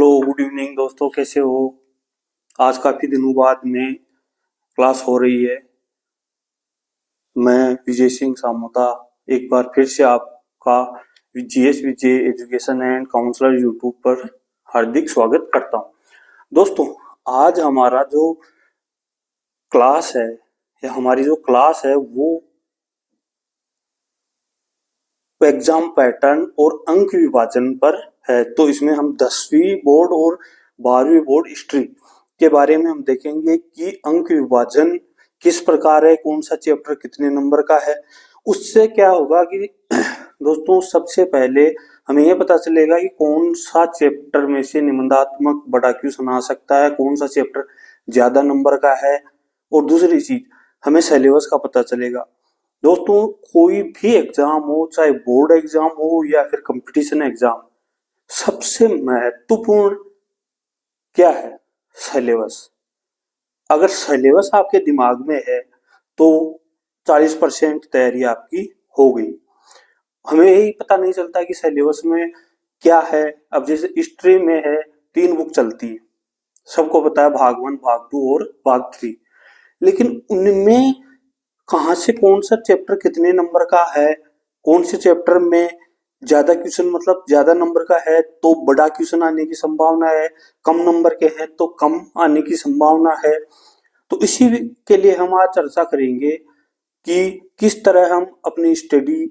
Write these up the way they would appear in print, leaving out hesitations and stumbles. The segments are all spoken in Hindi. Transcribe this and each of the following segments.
हेलो गुड इवनिंग दोस्तों, कैसे हो। आज काफी दिनों बाद में क्लास हो रही है। मैं विजय सिंह सामोता एक बार फिर से आपका GS Vijay education and counsellor YouTube पर हार्दिक स्वागत करता हूं। दोस्तों, आज हमारा जो क्लास है या हमारी जो क्लास है वो एग्जाम पैटर्न और अंक विभाजन पर है। तो इसमें हम 10वीं बोर्ड और 12वीं बोर्ड हिस्ट्री के बारे में हम देखेंगे कि अंक विभाजन किस प्रकार है, कौन सा चैप्टर कितने नंबर का है। उससे क्या होगा कि दोस्तों, सबसे पहले हमें यह पता चलेगा कि कौन सा चैप्टर में से निबंधात्मक बड़ा क्वेश्चन आ सकता है, कौन सा चैप्टर ज्यादा नंबर का है। और दूसरी चीज, हमें सिलेबस का पता चलेगा। दोस्तों, कोई भी एग्जाम हो, चाहे बोर्ड एग्जाम हो या फिर कंपटीशन एग्जाम, सबसे महत्वपूर्ण क्या है? सिलेबस। अगर सिलेबस आपके दिमाग में है तो 40% तैयारी आपकी हो गई। हमें यही पता नहीं चलता कि सिलेबस में क्या है। अब जैसे हिस्ट्री में है, 3 बुक चलती है, सबको पता है, भाग 1, भाग 2 और भाग 3। लेकिन उनमें कहाँ से कौन सा चैप्टर कितने नंबर का है, कौन से चैप्टर में ज्यादा क्वेश्चन मतलब ज्यादा नंबर का है तो बड़ा क्वेश्चन आने की संभावना है, कम नंबर के हैं तो कम आने की संभावना है। तो इसी के लिए हम आज चर्चा करेंगे कि किस तरह हम अपनी स्टडी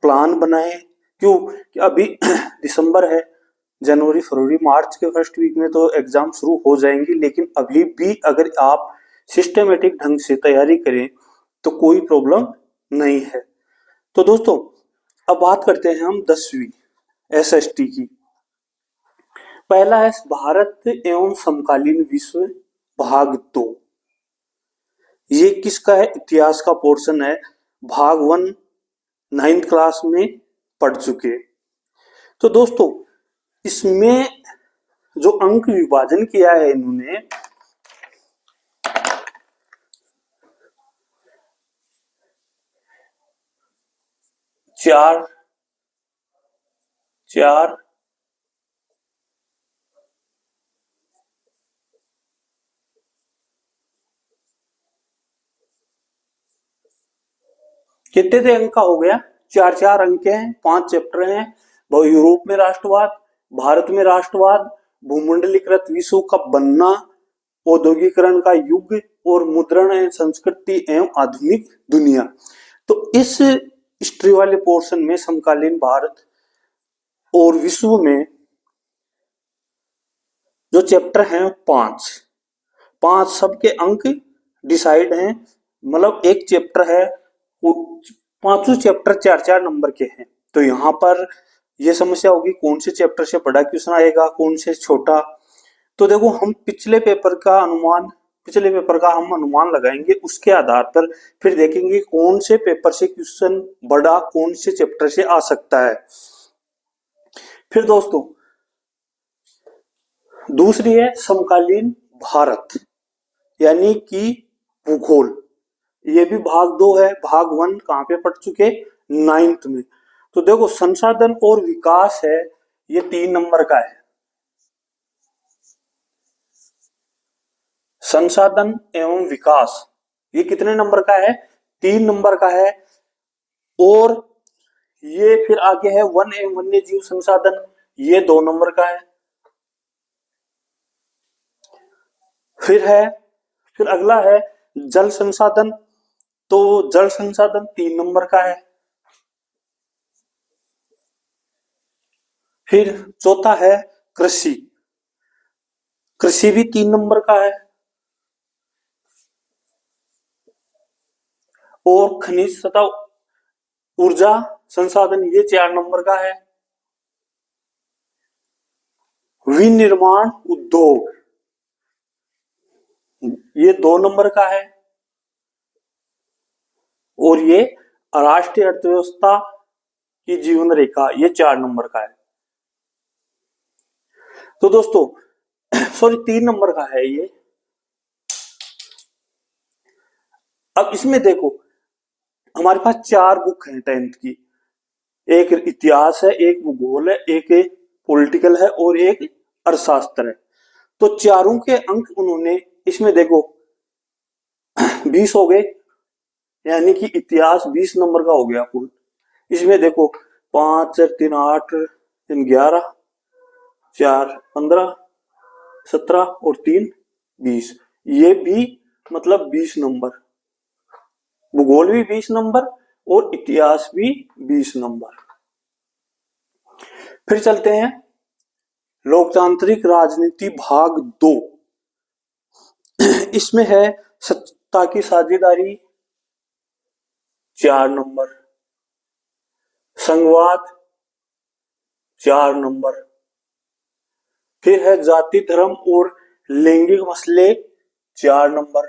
प्लान बनाएं। क्यों कि अभी दिसंबर है, जनवरी फरवरी मार्च के फर्स्ट वीक में तो एग्जाम शुरू हो जाएंगी। लेकिन अभी भी अगर आप सिस्टमेटिक ढंग से तैयारी करें तो कोई प्रॉब्लम नहीं है। तो दोस्तों, अब बात करते हैं हम 10वीं एसएसटी की। पहला है भारत एवं समकालीन विश्व, भाग 2। ये किसका है? इतिहास का पोर्शन है। भाग 1 9th क्लास में पढ़ चुके। तो दोस्तों, इसमें जो अंक विभाजन किया है इन्होंने, चार कितने थे अंक का हो गया? 4 अंक हैं, 5 चैप्टर हैं। यूरोप में राष्ट्रवाद, भारत में राष्ट्रवाद, भूमंडलीकृत विश्व का बनना, औद्योगिकरण का युग और मुद्रण एवं संस्कृति एवं आधुनिक दुनिया। तो इस हिस्ट्री वाले पोर्शन में समकालीन भारत और विश्व में जो चैप्टर हैं 5 सबके अंक डिसाइड हैं। मतलब एक चैप्टर है, पांचों चैप्टर 4 नंबर के हैं। तो यहाँ पर यह समस्या होगी कौन से चैप्टर से बड़ा क्वेश्चन आएगा, कौन से छोटा। तो देखो, हम पिछले पेपर का हम अनुमान लगाएंगे, उसके आधार पर फिर देखेंगे कौन से पेपर से क्वेश्चन बड़ा कौन से चैप्टर से आ सकता है। फिर दोस्तों, दूसरी है समकालीन भारत यानी कि भूगोल। ये भी भाग 2 है। भाग 1 कहां पे पढ़ चुके? 9th में। तो देखो, संसाधन और विकास है, ये 3 नंबर का है। संसाधन एवं विकास ये कितने नंबर का है? 3 नंबर का है। और ये फिर आगे है वन एवं वन्य जीव संसाधन, ये 2 नंबर का है। फिर अगला है जल संसाधन, तो जल संसाधन 3 नंबर का है। फिर चौथा है कृषि, कृषि भी 3 नंबर का है। और खनिज तथा ऊर्जा संसाधन ये 4 नंबर का है। विनिर्माण उद्योग ये 2 नंबर का है। और ये राष्ट्रीय अर्थव्यवस्था की जीवन रेखा ये 4 नंबर का है। तो दोस्तों, सॉरी 3 नंबर का है ये। अब इसमें देखो, हमारे पास 4 बुक हैं 10th की। एक इतिहास है, एक भूगोल है, एक पॉलिटिकल है और एक अर्थशास्त्र है। तो चारों के अंक उन्होंने इसमें देखो 20 हो गए, यानी कि इतिहास 20 नंबर का हो गया कुल। इसमें देखो 5 4 3 8 3 11 4 15 17 और 3 20, ये भी मतलब 20 नंबर, भूगोल भी 20 नंबर और इतिहास भी 20 नंबर। फिर चलते हैं लोकतांत्रिक राजनीति भाग 2। इसमें है सत्ता की साझेदारी 4 नंबर, संघवाद 4 नंबर, फिर है जाति धर्म और लैंगिक मसले 4 नंबर,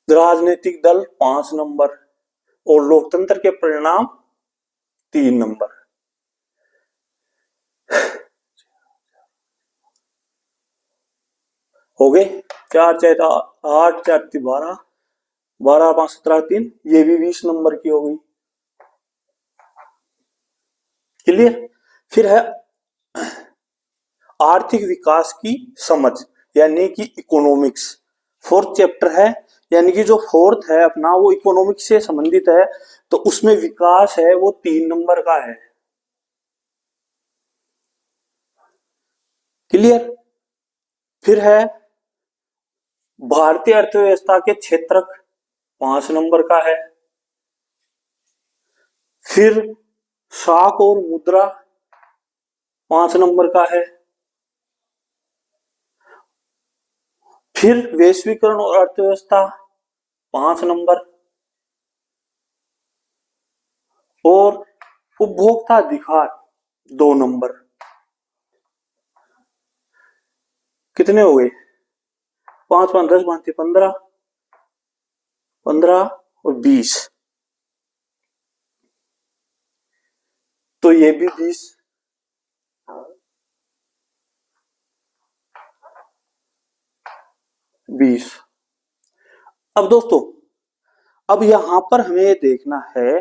राजनीतिक दल 5 नंबर और लोकतंत्र के परिणाम 3 नंबर। हो गए 4 4 8 4 3 12 12 5 17 3, ये भी 20 नंबर की हो गई। क्लियर। फिर है आर्थिक विकास की समझ, यानी कि इकोनॉमिक्स, 4th चैप्टर है, यानी कि जो 4th है अपना वो इकोनॉमिक्स से संबंधित है। तो उसमें विकास है वो 3 नंबर का है। क्लियर। फिर है भारतीय अर्थव्यवस्था के क्षेत्रक 5 नंबर का है। फिर साख और मुद्रा 5 नंबर का है। फिर वैश्वीकरण और अर्थव्यवस्था 5 नंबर, और उपभोक्ता अधिकार 2 नंबर। कितने हो गए? 5 5 10 5 15 15 और 20, तो ये भी 20। अब दोस्तों, अब यहां पर हमें ये देखना है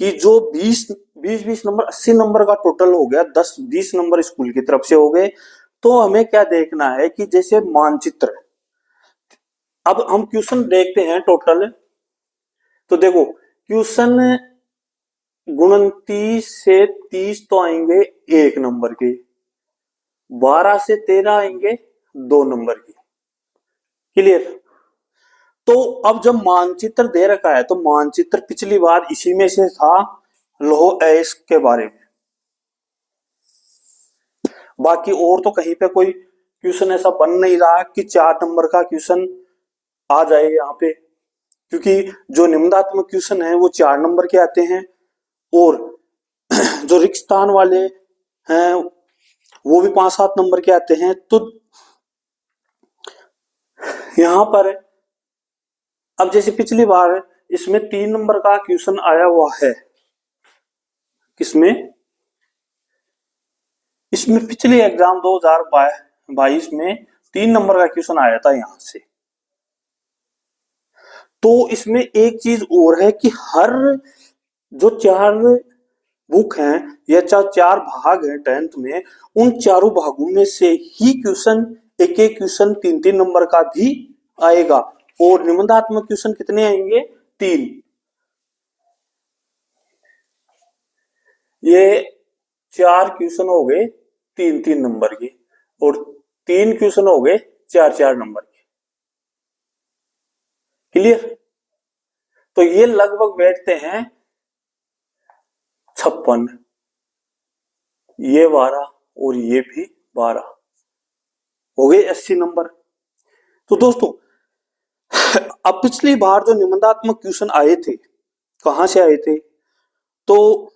कि जो 20 नंबर 80 नंबर का टोटल हो गया, 10 20 नंबर स्कूल की तरफ से हो गए। तो हमें क्या देखना है कि जैसे मानचित्र, अब हम क्वेश्चन देखते हैं टोटल। तो देखो क्वेश्चन 29 से 30 तो आएंगे 1 नंबर के, 12 से 13 आएंगे 2 नंबर के। क्लियर। तो अब जब मानचित्र दे रखा है तो मानचित्र पिछली बार इसी में से था, लौह अयस्क के बारे में। बाकी और तो कहीं पे कोई क्वेश्चन ऐसा बन नहीं रहा कि 4 नंबर का क्वेश्चन आ जाए यहाँ पे, क्योंकि जो निम्नात्मक क्वेश्चन है वो 4 नंबर के आते हैं, और जो रिक्त स्थान वाले हैं वो भी 5-7 नंबर के आते हैं। तो यहां पर अब जैसे पिछली बार इसमें 3 नंबर का क्वेश्चन आया हुआ है, किसमें? इसमें पिछले एग्जाम 2022 में 3 नंबर का क्वेश्चन आया था यहां से। तो इसमें एक चीज और है कि हर जो 4 बुक हैं या 4 भाग हैं 10th में, उन चारों भागों में से ही क्वेश्चन एक क्वेश्चन 3 नंबर का भी आएगा, और निबंधात्मक क्वेश्चन कितने आएंगे? 3। ये 4 क्वेश्चन हो गए 3 नंबर के, और 3 क्वेश्चन हो गए 4 नंबर के। क्लियर। तो ये लगभग बैठते हैं 56, ये 12 और ये भी 12, हो गए 80 नंबर। तो दोस्तों अब पिछली बार जो निबंधात्मक क्वेश्चन आए थे, कहां से आए थे? तो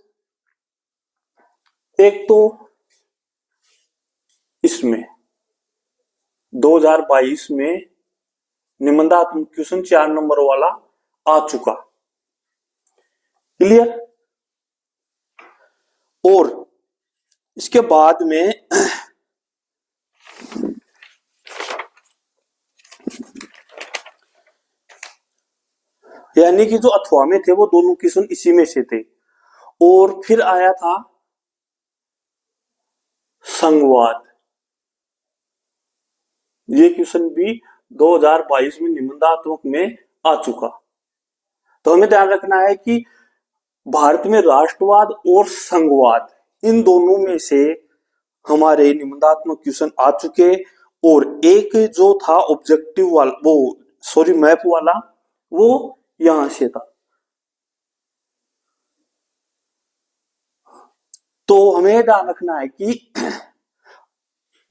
एक तो इसमें 2022 में निबंधात्मक क्वेश्चन 4 नंबर वाला आ चुका। क्लियर। और इसके बाद में यानी कि जो अथवा में थे वो दोनों क्वेश्चन इसी में से थे। और फिर आया था संघवाद। ये क्वेश्चन भी 2022 में निबंधात्मक में आ चुका। तो हमें ध्यान रखना है कि भारत में राष्ट्रवाद और संघवाद इन दोनों में से हमारे निबंधात्मक क्वेश्चन आ चुके। और एक जो था ऑब्जेक्टिव वाला, वो सॉरी मैप वाला, वो यहां से था। तो हमें ध्यान रखना है कि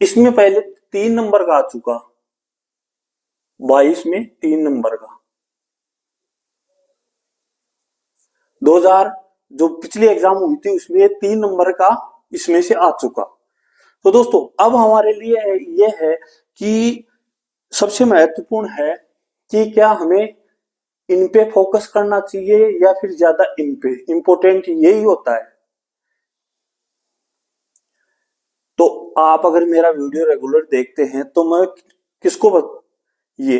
इसमें पहले 3 नंबर का आ चुका, 22 में 3 नंबर का। 2000 जो पिछली एग्जाम हुई थी उसमें 3 नंबर का इसमें से आ चुका। तो दोस्तों अब हमारे लिए यह है कि सबसे महत्वपूर्ण है कि क्या हमें इन पे फोकस करना चाहिए या फिर ज्यादा इन पे। इंपॉर्टेंट यही होता है। तो आप अगर मेरा वीडियो रेगुलर देखते हैं तो मैं किसको ये,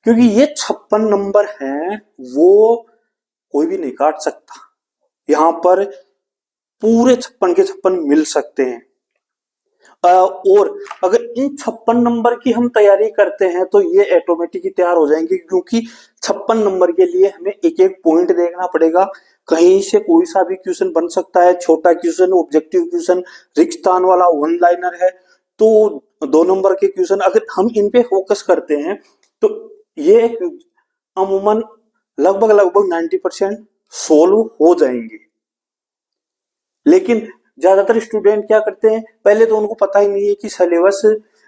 क्योंकि ये 56 नंबर हैं, वो कोई भी नहीं काट सकता। यहां पर पूरे 56 के 56 मिल सकते हैं। और अगर इन 56 नंबर की हम तैयारी करते हैं तो ये ऑटोमेटिक ही तैयार हो जाएंगे, क्योंकि 56 नंबर के लिए हमें एक एक पॉइंट देखना पड़ेगा। कहीं से कोई सा भी क्वेश्चन बन सकता है, छोटा क्वेश्चन, ऑब्जेक्टिव क्वेश्चन, रिक्त स्थान वाला, वन लाइनर है। तो 2 नंबर के क्वेश्चन अगर हम इन पे फोकस करते हैं तो ये अमूमन लगभग लगभग 90% सोल्व हो जाएंगे। लेकिन ज्यादातर स्टूडेंट क्या करते हैं, पहले तो उनको पता ही नहीं है कि सिलेबस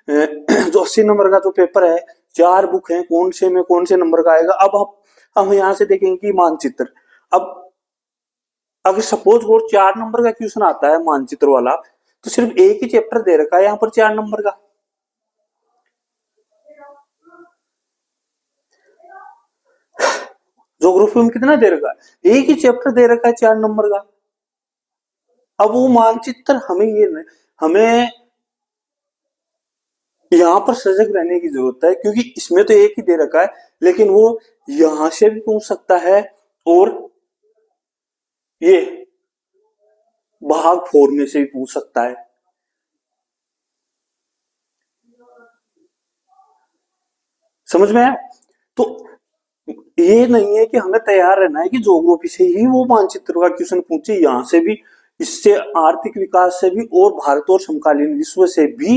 जो 80 नंबर का जो पेपर है, 4 बुक है, कौन से में कौन से नंबर का आएगा। अब हम यहां से देखेंगे कि मानचित्र। अब अगर सपोज वो 4 नंबर का क्वेश्चन आता है मानचित्र वाला, तो सिर्फ एक ही चैप्टर दे रखा है यहाँ पर 4 नंबर का। ज्योग्राफी में कितना दे रखा है, एक ही चैप्टर दे रखा है 4 नंबर का। अब वो मानचित्र हमें यहां पर सजग रहने की जरूरत है, क्योंकि इसमें तो एक ही दे रखा है, लेकिन वो यहां से भी पूछ सकता है और ये भाग 4 में से भी पूछ सकता है। समझ में आया? तो ये नहीं है कि हमें तैयार रहना है कि ज्योग्राफी से ही वो मानचित्र का क्वेश्चन पूछे, यहां से भी, इससे आर्थिक विकास से भी, और भारत और समकालीन विश्व से भी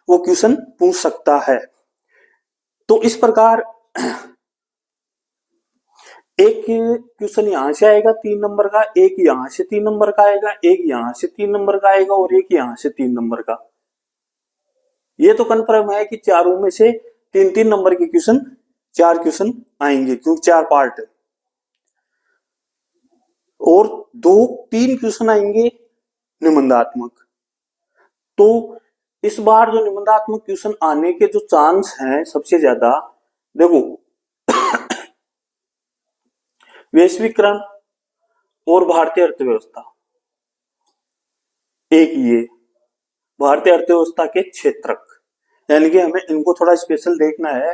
वो क्वेश्चन पूछ सकता है। तो इस प्रकार एक क्वेश्चन यहां से आएगा 3 नंबर का, एक यहां से 3 नंबर का आएगा, एक यहां से 3 नंबर का आएगा, और एक यहां से 3 नंबर का। ये तो कन्फर्म है कि चारों में से 3-3 नंबर के क्वेश्चन, 4 क्वेश्चन आएंगे, क्योंकि 4 पार्ट है। और 2-3 क्वेश्चन आएंगे निबंधात्मक। तो इस बार जो निबंधात्मक क्वेश्चन आने के जो चांस हैं सबसे ज्यादा, देखो वैश्वीकरण और भारतीय अर्थव्यवस्था, एक ये भारतीय अर्थव्यवस्था के क्षेत्रक, यानी कि हमें इनको थोड़ा स्पेशल देखना है।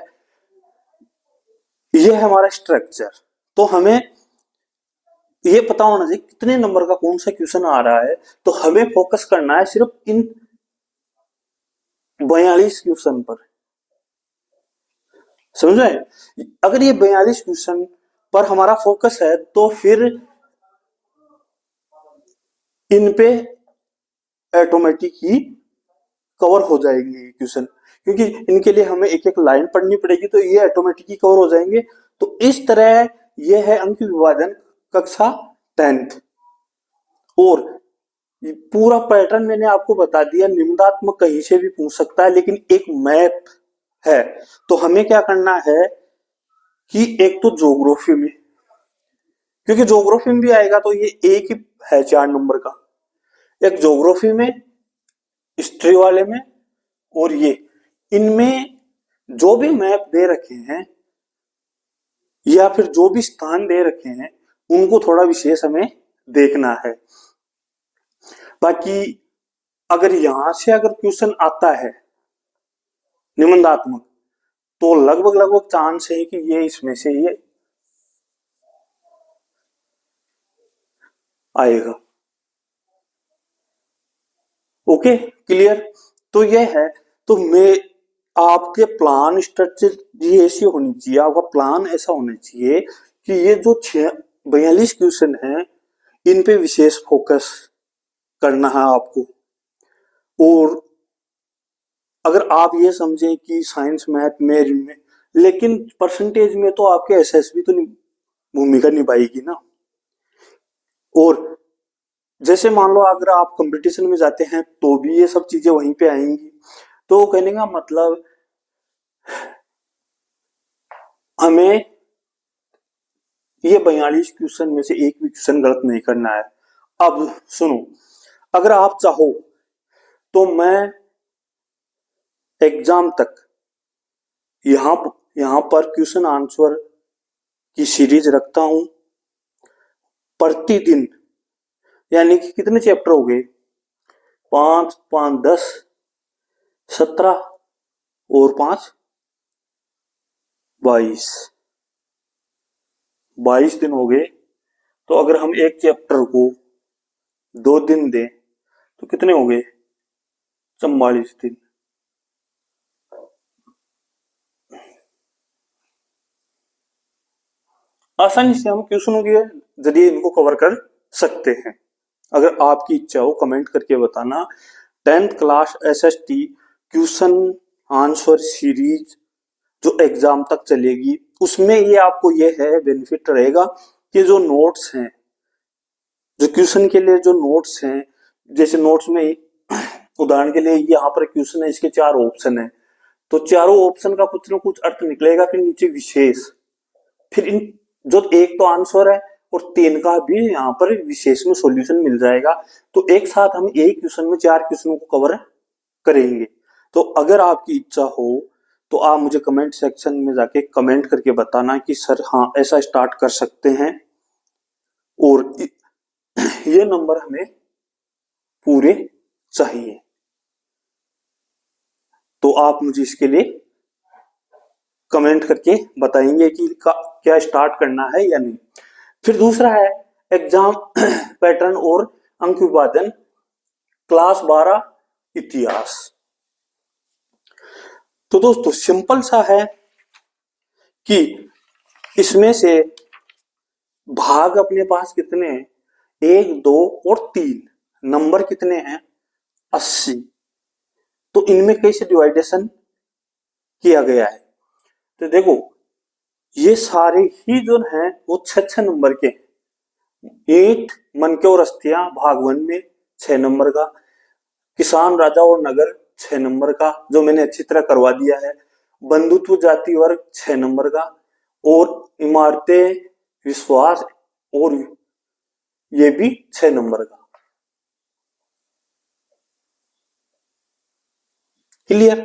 ये है हमारा स्ट्रक्चर। तो हमें ये पता होना चाहिए कितने नंबर का कौन सा क्वेश्चन आ रहा है। तो हमें फोकस करना है सिर्फ इन 42 क्वेश्चन पर। समझे? अगर ये 42 क्वेश्चन पर हमारा फोकस है तो फिर इन पे ऑटोमेटिक ही कवर हो जाएंगे क्वेश्चन, क्योंकि इनके लिए हमें एक एक लाइन पढ़नी पड़ेगी, तो ये ऑटोमेटिक ही कवर हो जाएंगे। तो इस तरह ये है अंक विभाजन कक्षा 10th। और पूरा पैटर्न मैंने आपको बता दिया। निबंधात्मक कहीं से भी पूछ सकता है, लेकिन एक मैप है। तो हमें क्या करना है कि एक तो ज्योग्राफी में, क्योंकि ज्योग्राफी में भी आएगा तो ये एक ही है 4 नंबर का, एक ज्योग्राफी में, हिस्ट्री वाले में, और ये इनमें जो भी मैप दे रखे हैं या फिर जो भी स्थान दे रखे हैं उनको थोड़ा विशेष हमें देखना है। बाकी अगर यहां से अगर क्वेश्चन आता है निबंधात्मक, तो लगभग लगभग चांस है कि ये इसमें से ये आएगा। Okay, clear. तो ये है, तो मैं आपके प्लान स्ट्रक्चर ये ऐसी होनी चाहिए, आपका प्लान ऐसा होना चाहिए कि ये जो 42 क्वेश्चन हैं इन पे विशेष फोकस करना है आपको। और अगर आप ये समझें कि साइंस मैथ में लेकिन परसेंटेज में तो आपके एसएसबी तो भूमिका निभाएगी ना। और जैसे मान लो अगर आप कंपटीशन में जाते हैं तो भी ये सब चीजें वहीं पे आएंगी। तो कहने का मतलब हमें ये 42 क्वेश्चन में से एक भी क्वेश्चन गलत नहीं करना है। अब सुनो, अगर आप चाहो तो मैं एग्जाम तक यहां पर क्वेश्चन आंसर की सीरीज रखता हूं प्रतिदिन। यानी कि कितने चैप्टर हो गए, 5 5 10 17 और 5 22 दिन हो गए। तो अगर हम एक चैप्टर को 2 दिन दें तो कितने हो गए, 44 दिन। आसानी से हम क्वेश्चनों के जरिए इनको कवर कर सकते हैं। अगर आपकी इच्छा हो कमेंट करके बताना। 10th class SST question answer series जो एग्जाम तक चलेगी उसमें ये आपको ये है बेनिफिट रहेगा कि जो नोट्स हैं, जो क्वेश्चन के लिए जो नोट्स हैं, जैसे नोट्स में उदाहरण के लिए यहाँ पर क्वेश्चन है, इसके 4 ऑप्शन है, तो चारों ऑप्शन का कुछ ना कुछ अर्थ निकलेगा। फिर नीचे विशेष, फिर इन जो एक तो आंसर है और 3 का भी यहाँ पर विशेष में सॉल्यूशन मिल जाएगा। तो एक साथ हम एक क्वेश्चन में 4 क्वेश्चनों को कवर करेंगे। तो अगर आपकी इच्छा हो तो आप मुझे कमेंट सेक्शन में जाके कमेंट करके बताना कि सर हाँ ऐसा स्टार्ट कर सकते हैं और ये नंबर हमें पूरे चाहिए। तो आप मुझे इसके लिए कमेंट करके बताएंगे कि क्या स्टार्ट करना है या नहीं। फिर दूसरा है एग्जाम पैटर्न और अंक विभाजन क्लास 12 इतिहास। तो दोस्तों सिंपल सा है कि इसमें से भाग अपने पास कितने हैं, 1 2 और 3, नंबर कितने हैं 80। तो इनमें कैसे डिवाइडेशन किया गया है, तो देखो ये सारे ही जो हैं वो 6 नंबर के। ईंट मन के और अस्थियां भाग 1 में 6 नंबर का, किसान राजा और नगर 6 नंबर का जो मैंने अच्छी तरह करवा दिया है, बंधुत्व जाति वर्ग 6 नंबर का, और इमारतें विश्वास और ये भी 6 नंबर का। क्लियर।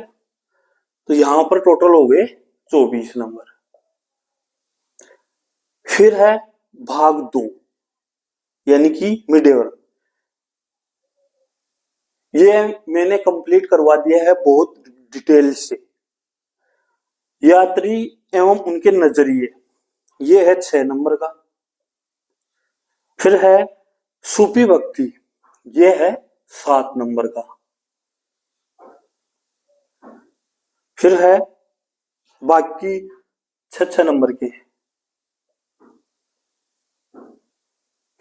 तो यहां पर टोटल हो गए 24 नंबर। फिर है भाग 2 यानी कि मिड वर्ग, ये मैंने कंप्लीट करवा दिया है बहुत डिटेल से। यात्री एवं उनके नजरिए ये है 6 नंबर का। फिर है सूफी भक्ति ये है 7 नंबर का। फिर है बाकी 6 नंबर के,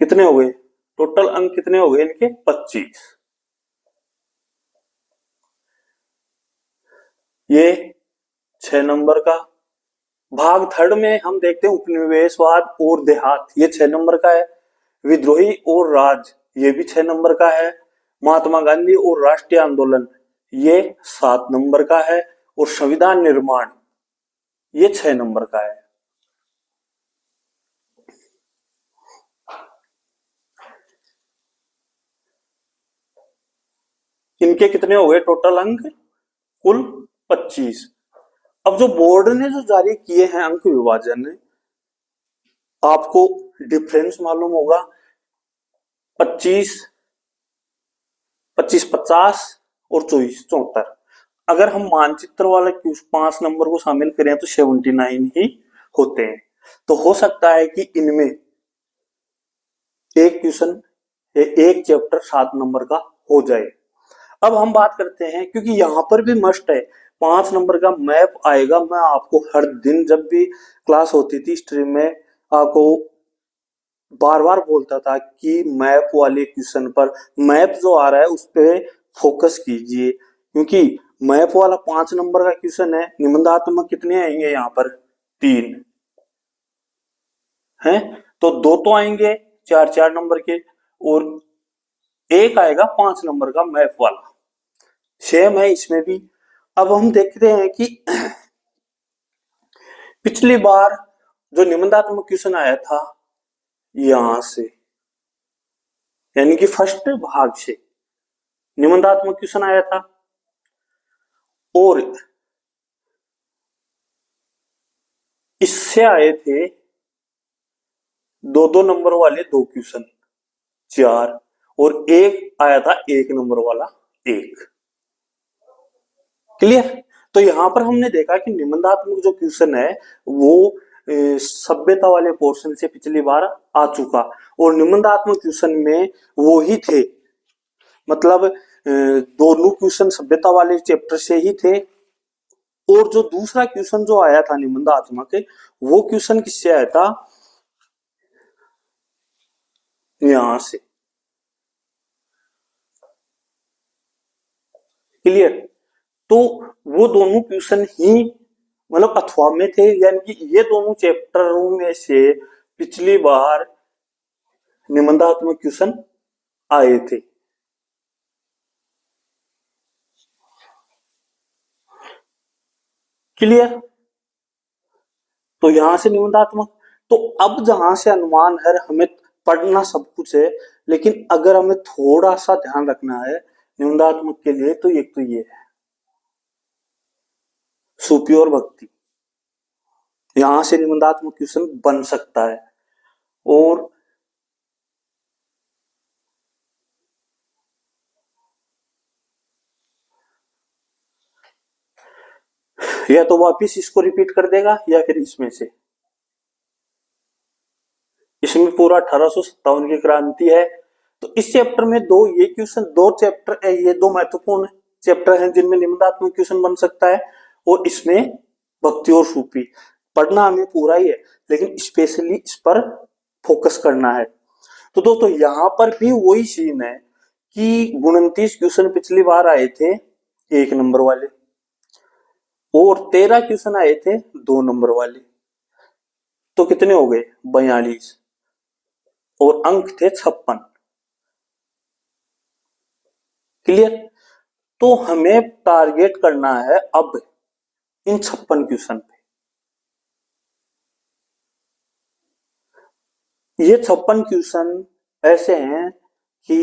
कितने हो गए टोटल अंक, कितने हो गए इनके 25। ये 6 नंबर का। भाग 3 में हम देखते हैं उपनिवेशवाद और देहात, ये 6 नंबर का है। विद्रोही और राज ये भी 6 नंबर का है। महात्मा गांधी और राष्ट्रीय आंदोलन ये 7 नंबर का है। और संविधान निर्माण ये 6 नंबर का है। इनके कितने हो गए टोटल अंक, कुल 25। अब जो बोर्ड ने जो जारी किए हैं अंक विभाजन, आपको डिफरेंस मालूम होगा 25 25 50 और 24 74। अगर हम मानचित्र वाले 5 नंबर को शामिल करें तो 79 ही होते हैं। तो हो सकता है कि इनमें एक क्वेश्चन एक चैप्टर 7 नंबर का हो जाए। अब हम बात करते हैं, क्योंकि यहाँ पर भी मस्ट है, 5 नंबर का मैप आएगा। मैं आपको हर दिन जब भी क्लास होती थी स्ट्रीम में, आपको बार बार बोलता था कि मैप वाले क्वेश्चन पर, मैप जो आ रहा है उस पे फोकस कीजिए, क्योंकि मैप वाला 5 नंबर का क्वेश्चन है। निबंधात्मक कितने आएंगे यहाँ पर? 3 हैं, तो 2 तो आएंगे 4-4 नंबर के, और एक आएगा 5 नंबर का मैप वाला। सेम है इसमें भी। अब हम देखते हैं कि पिछली बार जो निबंधात्मक क्वेश्चन आया था यहां से, यानी कि फर्स्ट भाग से निबंधात्मक क्वेश्चन आया था, और इससे आए थे 2-2 नंबर वाले 2 क्वेश्चन, 4, और एक आया था 1 नंबर वाला 1। क्लियर? तो यहां पर हमने देखा कि निबंधात्मक जो क्वेश्चन है वो सभ्यता वाले पोर्शन से पिछली बार आ चुका, और निबंधात्मक क्वेश्चन में वो ही थे, मतलब दोनों क्वेश्चन सभ्यता वाले चैप्टर से ही थे। और जो दूसरा क्वेश्चन जो आया था निबंधात्मक, वो क्वेश्चन किससे आया था? यहां से। क्लियर? तो वो दोनों क्वेश्चन ही मतलब अथवा में थे, यानी कि ये दोनों चैप्टरों में से पिछली बार निबंधात्मक क्वेश्चन आए थे। क्लियर? तो यहां से निबंधात्मक, तो अब जहां से अनुमान है, हमें पढ़ना सब कुछ है, लेकिन अगर हमें थोड़ा सा ध्यान रखना है निबंधात्मक के लिए, तो एक तो ये है सूपी और भक्ति, यहां से निबंधात्मक क्वेश्चन बन सकता है। और या तो वापिस इसको रिपीट कर देगा या फिर इसमें से, इसमें पूरा 1857 की क्रांति है। तो इस चैप्टर में दो ये क्वेश्चन, दो चैप्टर है, ये दो महत्वपूर्ण चैप्टर हैं जिनमें निबंधात्मक क्वेश्चन बन सकता है, और इसमें भक्ति और सूफी। पढ़ना हमें पूरा ही है, लेकिन स्पेशली इस पर फोकस करना है। तो दोस्तों यहां पर भी वही सीन है कि 29 क्वेश्चन पिछली बार आए थे 1 नंबर वाले, और 13 क्वेश्चन आए थे 2 नंबर वाले, तो कितने हो गए? 42, और अंक थे 56। क्लियर? तो हमें टारगेट करना है अब इन 56 क्वेश्चन पे। ये 56 क्वेश्चन ऐसे हैं कि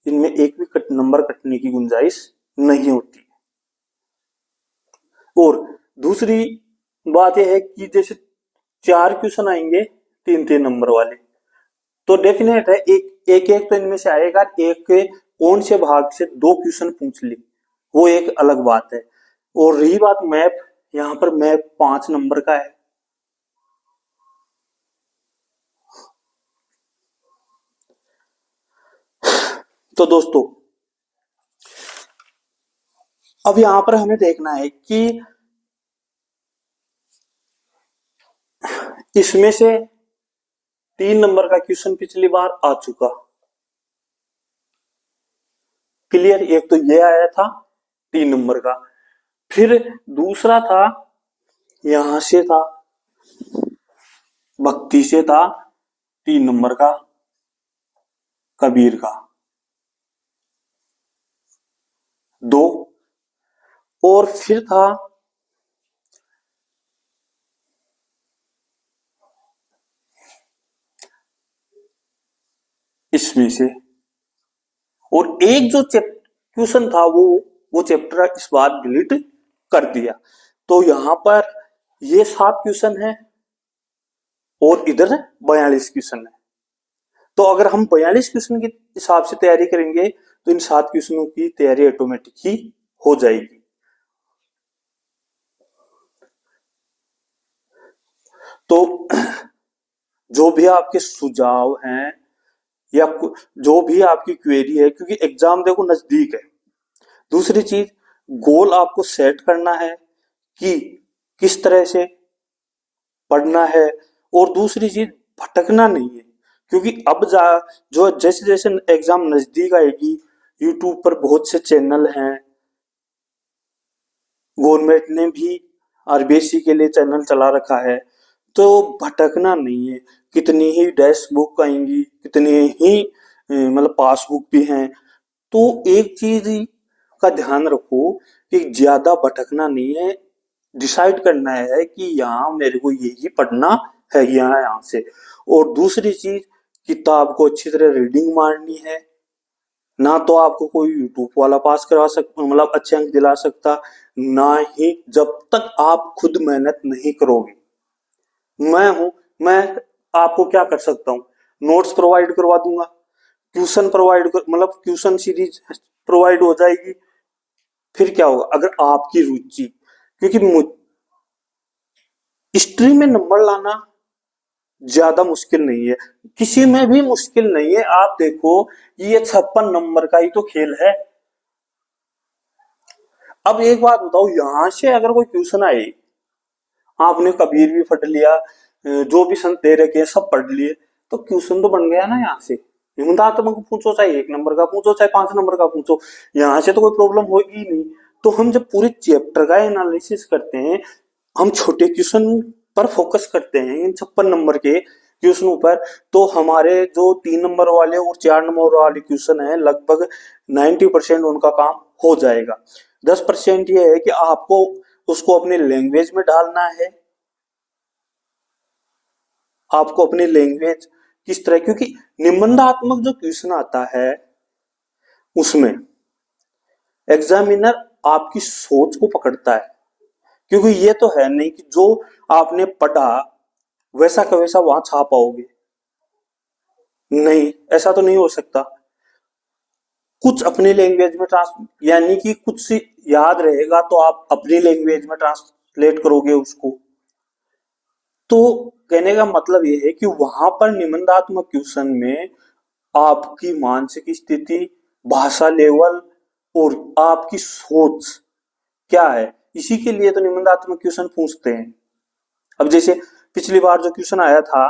इनमें एक भी नंबर कटने की गुंजाइश नहीं होती। और दूसरी बात यह है कि जैसे 4 क्वेश्चन आएंगे 3-3 नंबर वाले, तो डेफिनेट है एक एक तो इनमें से आएगा। एक के कौन से भाग से 2 क्वेश्चन पूछ ली, वो एक अलग बात है। और रही बात मैप, यहां पर मैप 5 नंबर का है। तो दोस्तों अब यहां पर हमें देखना है कि इसमें से 3 नंबर का क्वेश्चन पिछली बार आ चुका। क्लियर? एक तो ये आया था 3 नंबर का, फिर दूसरा था यहां से था, भक्ति से था 3 नंबर का, कबीर का 2, और फिर था इसमें से, और एक जो क्वेश्चन था वो चैप्टर इस बार डिलीट कर दिया। तो यहां पर ये 7 क्वेश्चन है और इधर 42 क्वेश्चन है। तो अगर हम 42 क्वेश्चन के हिसाब से तैयारी करेंगे तो इन 7 क्वेश्चनों की तैयारी ऑटोमेटिक ही हो जाएगी। तो जो भी आपके सुझाव हैं या जो भी आपकी क्वेरी है, क्योंकि एग्जाम देखो नजदीक है, दूसरी चीज, गोल आपको सेट करना है कि किस तरह से पढ़ना है। और दूसरी चीज, भटकना नहीं है, क्योंकि अब जो जैसे जैसे एग्जाम नजदीक आएगी, यूट्यूब पर बहुत से चैनल हैं, गवर्नमेंट ने भी आरबीएससी के लिए चैनल चला रखा है, तो भटकना नहीं है। कितनी ही डेस्क बुक आएंगी, कितनी ही मतलब पासबुक भी हैं। तो एक चीज का ध्यान रखो कि ज्यादा भटकना नहीं है, डिसाइड करना है कि यहाँ मेरे को यही पढ़ना है, यहाँ से। और दूसरी चीज, किताब को अच्छी तरह रीडिंग मारनी है। ना तो आपको कोई यूट्यूब वाला पास करवा सकता, मतलब अच्छे अंक दिला सकता, ना ही जब तक आप खुद मेहनत नहीं करोगे। मैं आपको क्या कर सकता हूँ, नोट्स प्रोवाइड करवा दूंगा, ट्यूशन प्रोवाइड कर, मतलब ट्यूशन सीरीज प्रोवाइड हो जाएगी। फिर क्या होगा, अगर आपकी रुचि, क्योंकि हिस्ट्री में नंबर लाना ज्यादा मुश्किल नहीं है, किसी में भी मुश्किल नहीं है। आप देखो, ये 56 नंबर का ही तो खेल है। अब एक बात बताओ, यहां से अगर कोई क्वेश्चन आए, आपने कबीर भी पढ़ लिया, जो भी संत दे रखे हैं सब पढ़ लिए, तो क्वेश्चन तो बन गया ना यहाँ से। निबंधात्मक पूछो, चाहे 1 नंबर का पूछो, चाहे 5 नंबर का पूछो, यहाँ से तो कोई प्रॉब्लम होगी ही नहीं। तो हम जब पूरे चैप्टर का एनालिसिस करते हैं, हम छोटे क्वेश्चन पर फोकस करते हैं, इन 56 नंबर के क्वेश्चनों पर, तो हमारे जो 3 नंबर वाले और 4 नंबर वाले क्वेश्चन है, लगभग 90% उनका काम हो जाएगा। 10% ये है कि आपको उसको अपनी लैंग्वेज में डालना है। आपको अपनी लैंग्वेज किस तरह, क्योंकि निबंधात्मक जो क्वेश्चन आता है उसमें एग्जामिनर आपकी सोच को पकड़ता है, क्योंकि ये तो है नहीं कि जो आपने पढ़ा वैसा का वैसा वहां छाप पाओगे, नहीं, ऐसा तो नहीं हो सकता। कुछ अपनी लैंग्वेज में ट्रांस, यानी कि कुछ याद रहेगा तो आप अपनी लैंग्वेज में ट्रांसलेट करोगे उसको। तो कहने का मतलब ये है कि वहां पर निबंधात्मक क्वेश्चन में आपकी मानसिक स्थिति, भाषा लेवल और आपकी सोच क्या है, इसी के लिए तो निबंधात्मक क्वेश्चन पूछते हैं। अब जैसे पिछली बार जो क्वेश्चन आया था,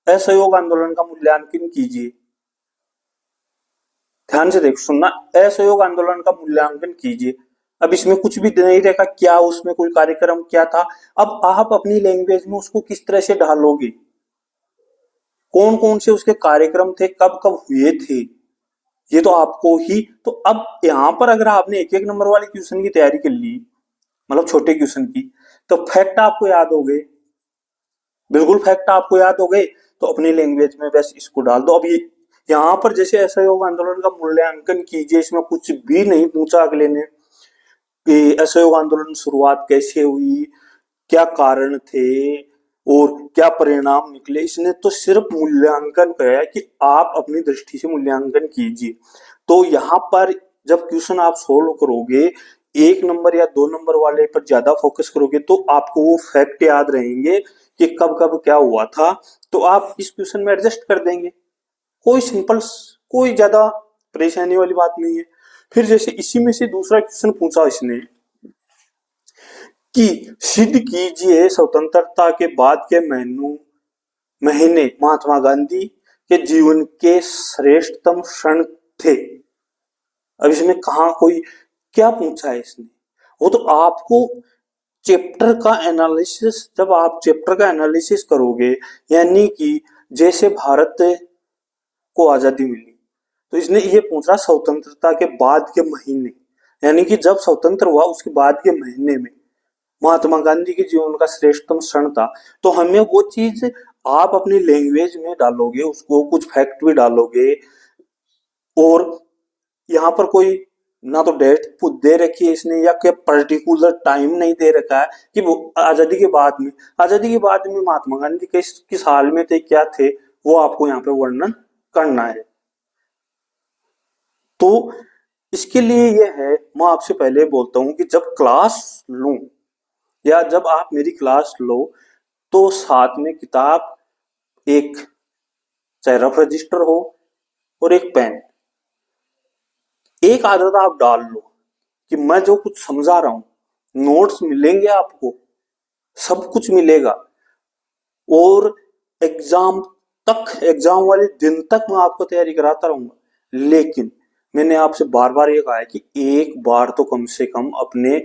असहयोग आंदोलन का मूल्यांकन कीजिए, ध्यान से देख सुनना, असहयोग आंदोलन का मूल्यांकन कीजिए। अब इसमें कुछ भी नहीं देखा क्या उसमें कोई कार्यक्रम क्या था। अब आप अपनी लैंग्वेज में उसको किस तरह से ढालोगे, कौन कौन से उसके कार्यक्रम थे, कब कब हुए थे, ये तो आपको ही। तो अब यहाँ पर अगर आपने 1-1 नंबर वाले क्वेश्चन की तैयारी कर ली, मतलब छोटे क्वेश्चन की, तो फैक्ट आपको याद हो गए, बिल्कुल फैक्ट आपको याद हो गए, तो अपनी लैंग्वेज में बस इसको डाल दो। अब ये यहाँ पर जैसे असहयोग आंदोलन का मूल्यांकन कीजिए, इसमें कुछ भी नहीं पूछा अगले ने कि असहयोग आंदोलन शुरुआत कैसे हुई, क्या कारण थे और क्या परिणाम निकले। इसने तो सिर्फ मूल्यांकन किया है कि आप अपनी दृष्टि से मूल्यांकन कीजिए। तो यहाँ पर जब क्वेश्चन आप सोल्व करोगे, 1 नंबर या 2 नंबर वाले पर ज्यादा फोकस करोगे, तो आपको वो फैक्ट याद रहेंगे कि कब कब क्या हुआ था, तो आप इस क्वेश्चन में एडजस्ट कर देंगे। कोई सिंपल, कोई ज्यादा परेशानी वाली बात नहीं है। फिर जैसे इसी में से दूसरा क्वेश्चन पूछा इसने कि सिद्ध कीजिए स्वतंत्रता के बाद के महीने महात्मा गांधी के जीवन के श्रेष्ठतम क्षण थे। अब इसमें कहा कोई क्या पूछा है इसने, वो तो आपको चैप्टर का एनालिसिस, जब आप चैप्टर का एनालिसिस करोगे, यानी कि जैसे भारत को आजादी मिली, तो इसने ये पूछा स्वतंत्रता के बाद के महीने, यानी कि जब स्वतंत्र हुआ उसके बाद के महीने में महात्मा गांधी के जीवन का श्रेष्ठतम क्षण था। तो हमें वो चीज आप अपनी लैंग्वेज में डालोगे, उसको कुछ फैक्ट भी डालोगे, और यहाँ पर कोई ना तो डेट दे रखी है इसने, या कोई पर्टिकुलर टाइम नहीं दे रखा है कि वो आजादी के बाद में, आजादी के बाद में महात्मा गांधी किस हाल में थे, क्या थे, वो आपको यहाँ पे वर्णन करना है। तो इसके लिए ये है, मैं आपसे पहले बोलता हूं कि जब क्लास लूं या जब आप मेरी क्लास लो, तो साथ में किताब, एक चाहे रफ रजिस्टर हो और एक पेन, एक आदत आप डाल लो कि मैं जो कुछ समझा रहा हूं, नोट्स मिलेंगे आपको, सब कुछ मिलेगा, और एग्जाम एग्जाम वाले दिन तक मैं आपको तैयारी कराता रहूंगा। लेकिन मैंने आपसे बार बार ये कहा है कि एक बार तो कम से कम अपने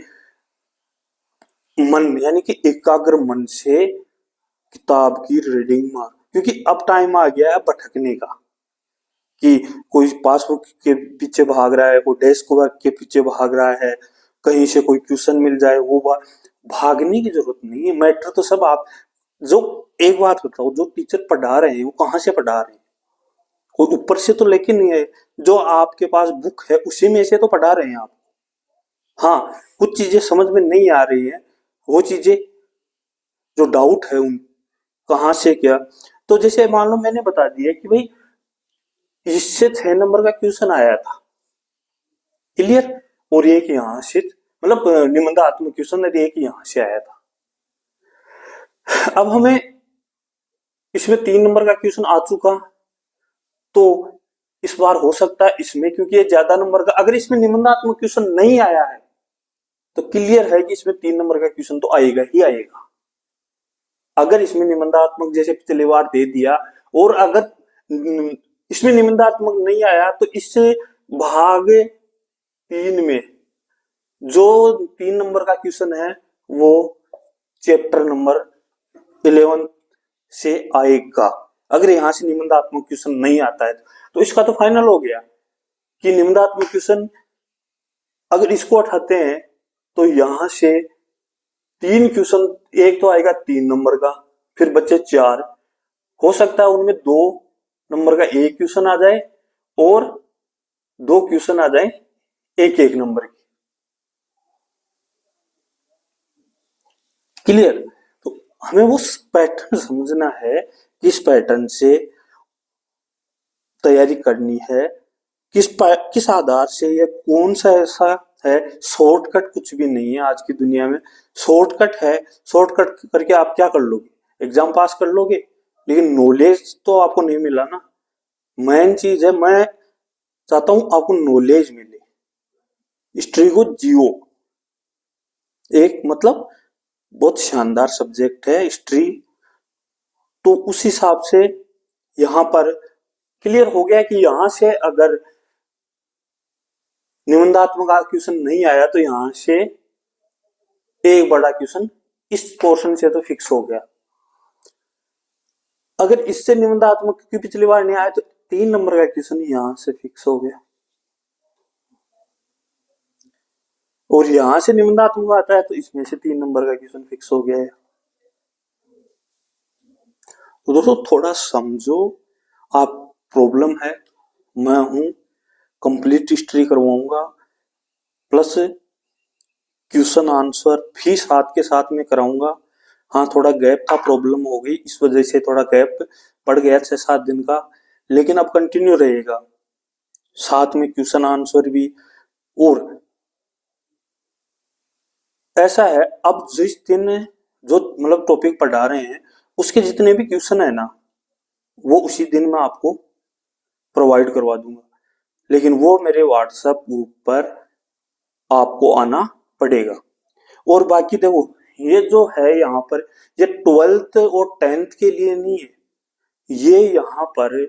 मन यानी कि एकाग्र मन से किताब की रीडिंग मार, क्योंकि अब टाइम आ गया है भटकने का, कि कोई पासबुक के पीछे भाग रहा है, कोई डेस्क वर्क के पीछे भाग रहा है, कहीं से कोई क्वेश्चन मिल जाए वो भागने की जरूरत नहीं है। मैटर तो सब आप जो, एक बात बताओ, जो टीचर पढ़ा रहे हैं वो कहाँ से पढ़ा रहे हैं? कोई ऊपर से तो लेके नहीं है, जो आपके पास बुक है उसी में से तो पढ़ा रहे हैं आप। हाँ, कुछ चीजें समझ में नहीं आ रही है, वो चीजें जो डाउट है उन कहाँ से क्या, तो जैसे मान लो मैंने बता दिया कि भाई इससे 6 नंबर का क्वेश्चन आया था, क्लियर, और एक यहाँ से मतलब निबंधात्मक क्वेश्चन एक यहाँ से आया था। अब हमें इसमें 3 नंबर का क्वेश्चन आ चुका, तो इस बार हो सकता है इसमें, क्योंकि ये ज्यादा नंबर का, अगर इसमें निबंधात्मक क्वेश्चन नहीं आया है तो क्लियर है कि इसमें 3 नंबर का क्वेश्चन तो आएगा ही आएगा। अगर इसमें निबंधात्मक जैसे पिछली बार दे दिया, और अगर इसमें निबंधात्मक नहीं आया तो इससे भाग 3 में जो 3 नंबर का क्वेश्चन है वो चैप्टर नंबर 11 से आएगा। अगर यहां से निबंधात्मक क्वेश्चन नहीं आता है तो इसका तो फाइनल हो गया कि निबंधात्मक क्वेश्चन अगर इसको उठाते हैं तो यहां से 3 क्वेश्चन, एक तो आएगा 3 नंबर का, फिर बच्चे 4, हो सकता है उनमें 2 नंबर का एक क्वेश्चन आ जाए और 2 क्वेश्चन आ जाए एक एक नंबर की। क्लियर, तो हमें वो पैटर्न समझना है, किस पैटर्न से तैयारी करनी है, किस आधार से, या कौन सा ऐसा है। शॉर्टकट कुछ भी नहीं है आज की दुनिया में, शॉर्टकट है, शॉर्टकट करके आप क्या कर लोगे, एग्जाम पास कर लोगे, लेकिन नॉलेज तो आपको नहीं मिला ना। मेन चीज है, मैं चाहता हूं आपको नॉलेज मिले, हिस्ट्री को जियो, एक मतलब बहुत शानदार सब्जेक्ट है हिस्ट्री। तो उस हिसाब से यहां पर क्लियर हो गया कि यहां से अगर निबंधात्मक क्वेश्चन नहीं आया तो यहां से एक बड़ा क्वेश्चन इस पोर्शन से तो फिक्स हो गया। अगर इससे निबंधात्मक की पिछली बार नहीं आया तो 3 नंबर का क्वेश्चन यहां से फिक्स हो गया, और यहां से निबंधात्मक आता है तो इसमें से 3 नंबर का क्वेश्चन फिक्स हो गया है। तो दोस्तों थोड़ा समझो, आप प्रॉब्लम है, मैं हूं, कंप्लीट हिस्ट्री करवाऊंगा, प्लस क्वेश्चन आंसर भी साथ के साथ में कराऊंगा। हाँ, थोड़ा गैप का प्रॉब्लम हो गई, इस वजह से थोड़ा गैप पड़ गया 6-7 दिन का, लेकिन अब कंटिन्यू रहेगा, साथ में क्वेश्चन आंसर भी। और ऐसा है, अब जिस दिन जो मतलब टॉपिक पढ़ा रहे हैं उसके जितने भी क्वेश्चन है ना, वो उसी दिन मैं आपको प्रोवाइड करवा दूंगा, लेकिन वो मेरे व्हाट्सएप ग्रुप पर आपको आना पड़ेगा। और बाकी देखो, ये जो है यहाँ पर, ये 12th और 10th के लिए नहीं है, ये यहाँ पर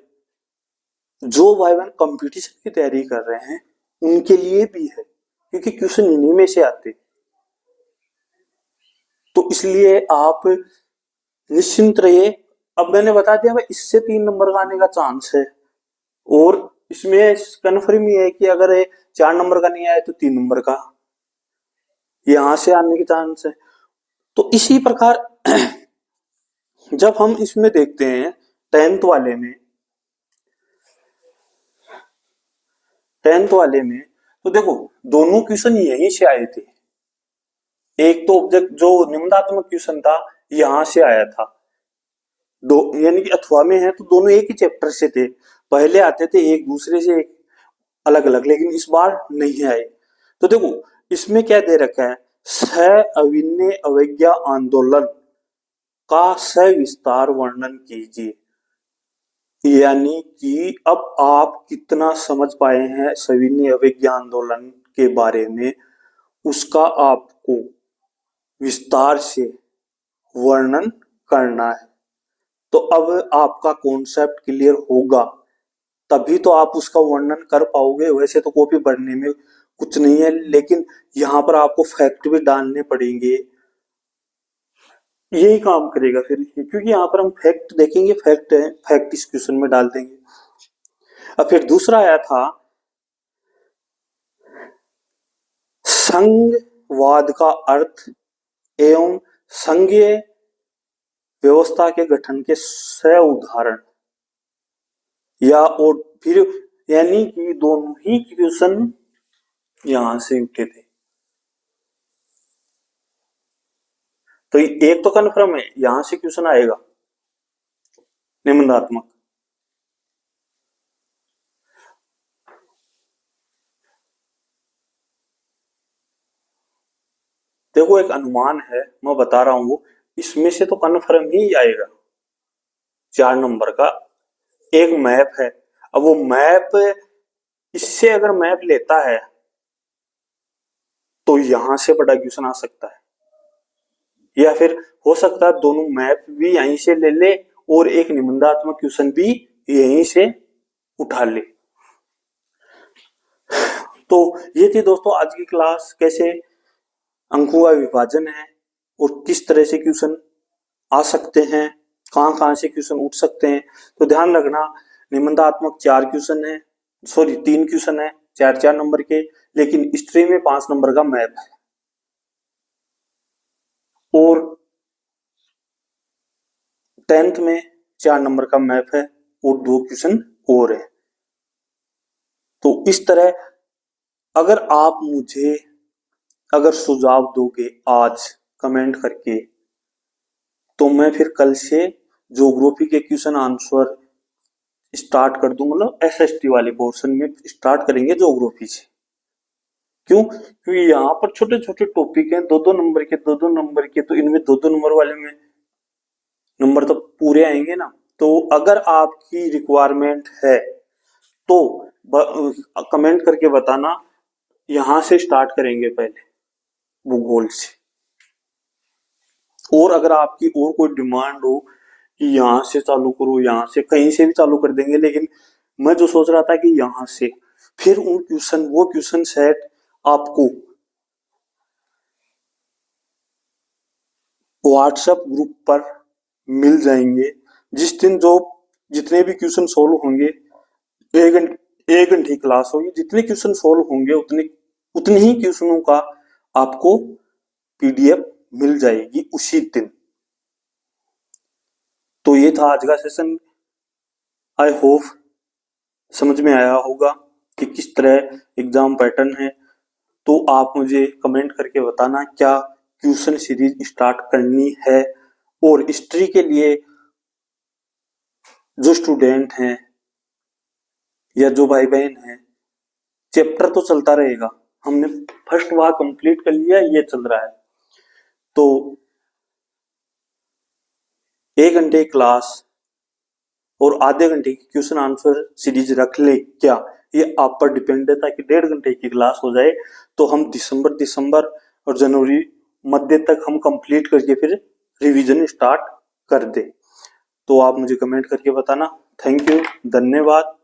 जो भाई बहन कंपटीशन की तैयारी कर रहे हैं उनके लिए भी है, क्योंकि क्वेश्चन इन्हीं में से आते, तो इसलिए आप निश्चिंत रहिए। अब मैंने बता दिया भाई, इससे 3 नंबर का आने का चांस है, और इसमें कन्फर्म ही है कि अगर 4 नंबर का नहीं आया तो 3 नंबर का यहां से आने के चांस है। तो इसी प्रकार जब हम इसमें देखते हैं 10th वाले में तो देखो दोनों क्वेश्चन यहीं से आए थे। एक तो ऑब्जेक्ट जो निबंधात्मक क्वेश्चन था यहां से आया था, दो यानी कि अथवा में है तो दोनों एक ही चैप्टर से थे, पहले आते थे एक दूसरे से एक अलग अलग, लेकिन इस बार नहीं आए। तो देखो इसमें क्या दे रखा है, अविनय अवज्ञा आंदोलन का सविस्तार वर्णन कीजिए, यानी कि अब आप कितना समझ पाए हैं सविनय अवज्ञा आंदोलन के बारे में, उसका आपको विस्तार से वर्णन करना है। तो अब आपका कॉन्सेप्ट क्लियर होगा तभी तो आप उसका वर्णन कर पाओगे। वैसे तो कॉपी भरने में कुछ नहीं है, लेकिन यहाँ पर आपको फैक्ट भी डालने पड़ेंगे, यही काम करेगा फिर, क्योंकि यहाँ पर हम फैक्ट देखेंगे, फैक्ट है, फैक्ट इस क्वेश्चन में डाल देंगे। अब फिर दूसरा आया था संघवाद का अर्थ एवं संघीय व्यवस्था के गठन के 6 उदाहरण, या और फिर यानी कि दोनों ही क्वेश्चन यहां से उठे थे। तो एक तो कन्फर्म है, यहां से क्वेश्चन आएगा निबंधात्मक। देखो एक अनुमान है, मैं बता रहा हूं, इसमें से तो कन्फर्म ही आएगा। 4 नंबर का एक मैप है। अब वो मैप, इससे अगर मैप लेता है तो यहां से बड़ा क्वेश्चन आ सकता है, या फिर हो सकता है दोनों मैप भी यहीं से ले ले और एक निबंधात्मक क्वेश्चन भी यहीं से उठा ले। तो ये थी दोस्तों आज की क्लास, कैसे अंकों का विभाजन है और किस तरह से क्वेश्चन आ सकते हैं, कहां कहां से क्वेश्चन उठ सकते हैं। तो ध्यान रखना, निबंधात्मक 4 क्वेश्चन है, सॉरी 3 क्वेश्चन है, 4-4 नंबर के, लेकिन हिस्ट्री में 5 नंबर का मैप है और 10th में 4 नंबर का मैप है और 2 क्वेश्चन और है। तो इस तरह अगर आप मुझे अगर सुझाव दोगे आज कमेंट करके, तो मैं फिर कल से ज्योग्राफी के क्वेश्चन आंसर स्टार्ट कर दूं, मतलब एसएसटी वाले पोर्शन में स्टार्ट करेंगे ज्योग्राफी से। क्यों? क्योंकि यहाँ पर छोटे छोटे टॉपिक हैं, 2-2 नंबर के, 2-2 नंबर के, तो इनमें 2-2 नंबर वाले में नंबर तो पूरे आएंगे ना। तो अगर आपकी रिक्वायरमेंट है तो कमेंट करके बताना, यहां से स्टार्ट करेंगे पहले भूगोल से। और अगर आपकी और कोई डिमांड हो कि यहां से चालू करो, यहां से, कहीं से भी चालू कर देंगे, लेकिन मैं जो सोच रहा था कि यहां से फिर वो क्वेश्चन सेट आपको व्हाट्सएप ग्रुप पर मिल जाएंगे। जिस दिन जो जितने भी क्वेश्चन सोल्व होंगे, 1 घंटे की क्लास होगी, जितने क्वेश्चन सोल्व होंगे उतने ही क्वेश्चनों का आपको पीडीएफ मिल जाएगी उसी दिन। तो ये था आज का सेशन। आई होप समझ में आया होगा कि किस तरह एग्जाम पैटर्न है। तो आप मुझे कमेंट करके बताना क्या क्वेश्चन सीरीज स्टार्ट करनी है। और हिस्ट्री के लिए जो स्टूडेंट हैं या जो भाई बहन हैं, चैप्टर तो चलता रहेगा, हमने फर्स्ट भाग कंप्लीट कर लिया, ये चल रहा है। तो 1 घंटे क्लास और आधे घंटे की क्वेश्चन आंसर सीरीज रख ले क्या, ये आप पर डिपेंड है। ताकि 1.5 घंटे की क्लास हो जाए तो हम दिसंबर और जनवरी मध्य तक हम कंप्लीट करके फिर रिवीजन स्टार्ट कर दे। तो आप मुझे कमेंट करके बताना। थैंक यू, धन्यवाद।